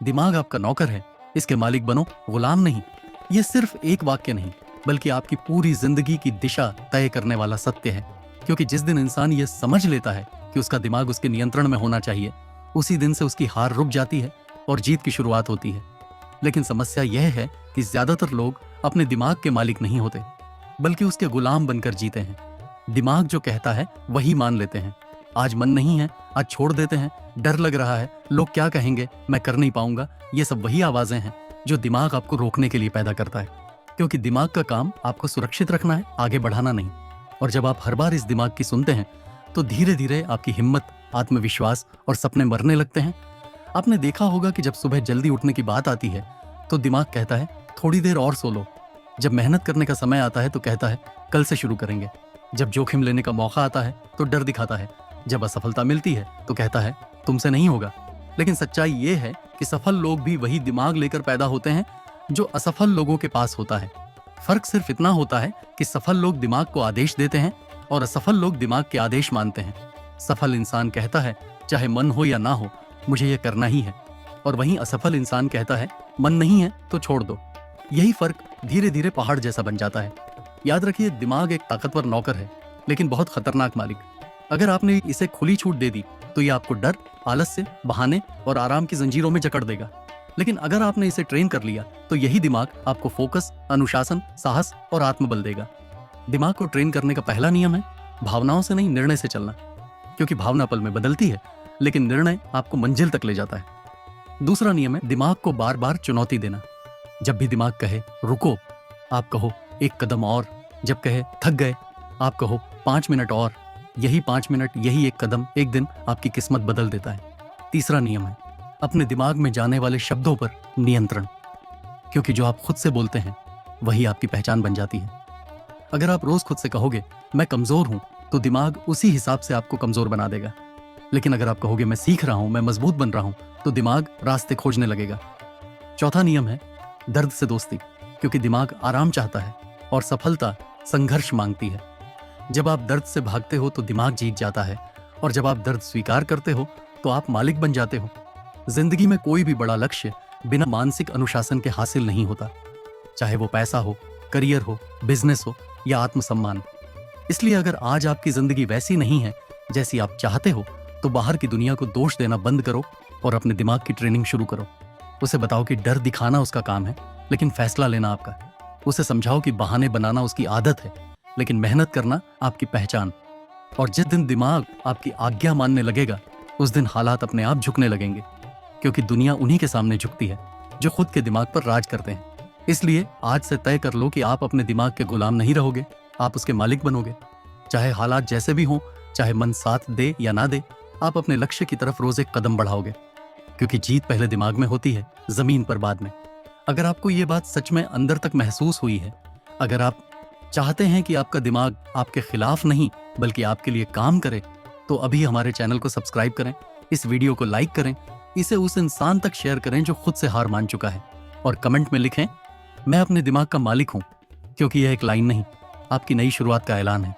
दिमाग आपका नौकर है, इसके मालिक बनो, गुलाम नहीं। यह सिर्फ एक वाक्य नहीं, बल्कि आपकी पूरी जिंदगी की दिशा तय करने वाला सत्य है। क्योंकि जिस दिन इंसान यह समझ लेता है कि उसका दिमाग उसके नियंत्रण में होना चाहिए, उसी दिन से उसकी हार रुक जाती है और जीत की शुरुआत होती है। लेकिन समस्या यह है कि ज्यादातर लोग अपने दिमाग के मालिक नहीं होते, बल्कि उसके गुलाम बनकर जीते हैं। दिमाग जो कहता है वही मान लेते हैं। आज मन नहीं है, आज छोड़ देते हैं, डर लग रहा है, लोग क्या कहेंगे, मैं कर नहीं पाऊंगा। ये सब वही आवाजें हैं जो दिमाग आपको रोकने के लिए पैदा करता है। क्योंकि दिमाग का काम आपको सुरक्षित रखना है, आगे बढ़ाना नहीं। और जब आप हर बार इस दिमाग की सुनते हैं तो धीरे धीरे आपकी हिम्मत, आत्मविश्वास और सपने मरने लगते हैं। आपने देखा होगा कि जब सुबह जल्दी उठने की बात आती है तो दिमाग कहता है थोड़ी देर और सो लो। जब मेहनत करने का समय आता है तो कहता है कल से शुरू करेंगे। जब जोखिम लेने का मौका आता है तो डर दिखाता है। जब असफलता मिलती है तो कहता है तुमसे नहीं होगा। लेकिन सच्चाई ये है कि सफल लोग भी वही दिमाग लेकर पैदा होते हैं जो असफल लोगों के पास होता है। फर्क सिर्फ इतना होता है कि सफल लोग दिमाग को आदेश देते हैं और असफल लोग दिमाग के आदेश मानते हैं। सफल इंसान कहता है चाहे मन हो या ना हो, मुझे यह करना ही है। और वहीं असफल इंसान कहता है मन नहीं है तो छोड़ दो। यही फर्क धीरे धीरे पहाड़ जैसा बन जाता है। याद रखिए, दिमाग एक ताकतवर नौकर है, लेकिन बहुत खतरनाक मालिक। अगर आपने इसे खुली छूट दे दी तो यह आपको डर, आलस्य, बहाने और आराम की जंजीरों में जकड़ देगा। लेकिन अगर आपने इसे ट्रेन कर लिया तो यही दिमाग आपको फोकस, अनुशासन, साहस और आत्मबल देगा। दिमाग को ट्रेन करने का पहला नियम है भावनाओं से नहीं, निर्णय से चलना। क्योंकि भावना पल में बदलती है, लेकिन निर्णय आपको मंजिल तक ले जाता है। दूसरा नियम है दिमाग को बार बार चुनौती देना। जब भी दिमाग कहे रुको, आप कहो एक कदम और। जब कहे थक गए, आप कहो 5 मिनट और। यही 5 मिनट, यही एक कदम एक दिन आपकी किस्मत बदल देता है। तीसरा नियम है अपने दिमाग में जाने वाले शब्दों पर नियंत्रण। क्योंकि जो आप खुद से बोलते हैं वही आपकी पहचान बन जाती है। अगर आप रोज खुद से कहोगे मैं कमजोर हूं, तो दिमाग उसी हिसाब से आपको कमजोर बना देगा। लेकिन अगर आप कहोगे मैं सीख रहा हूं, मैं मजबूत बन रहा हूं, तो दिमाग रास्ते खोजने लगेगा। चौथा नियम है दर्द से दोस्ती। क्योंकि दिमाग आराम चाहता है और सफलता संघर्ष मांगती है। जब आप दर्द से भागते हो तो दिमाग जीत जाता है, और जब आप दर्द स्वीकार करते हो तो आप मालिक बन जाते हो। जिंदगी में कोई भी बड़ा लक्ष्य बिना मानसिक अनुशासन के हासिल नहीं होता, चाहे वो पैसा हो, करियर हो, बिजनेस हो या आत्मसम्मान। इसलिए अगर आज आपकी जिंदगी वैसी नहीं है जैसी आप चाहते हो, तो बाहर की दुनिया को दोष देना बंद करो और अपने दिमाग की ट्रेनिंग शुरू करो। उसे बताओ कि डर दिखाना उसका काम है, लेकिन फैसला लेना आपका। उसे समझाओ कि बहाने बनाना उसकी आदत है, लेकिन मेहनत करना आपकी पहचान। और जिस दिन दिमाग आपकी आज्ञा मानने लगेगा, उस दिन हालात अपने आप झुकने लगेंगे। क्योंकि दुनिया उन्हीं के सामने झुकती है जो खुद के दिमाग पर राज करते हैं। इसलिए आज से तय कर लो कि आप अपने दिमाग के गुलाम नहीं रहोगे, आप उसके मालिक बनोगे। चाहे हालात जैसे भी हों, चाहे मन साथ दे या ना दे, आप अपने लक्ष्य की तरफ रोज एक कदम बढ़ाओगे। क्योंकि जीत पहले दिमाग में होती है, जमीन पर बाद में। अगर आपको ये बात सच में अंदर तक महसूस हुई है, अगर आप चाहते हैं कि आपका दिमाग आपके खिलाफ नहीं बल्कि आपके लिए काम करे, तो अभी हमारे चैनल को सब्सक्राइब करें, इस वीडियो को लाइक करें, इसे उस इंसान तक शेयर करें जो खुद से हार मान चुका है, और कमेंट में लिखें मैं अपने दिमाग का मालिक हूं। क्योंकि यह एक लाइन नहीं, आपकी नई शुरुआत का ऐलान है।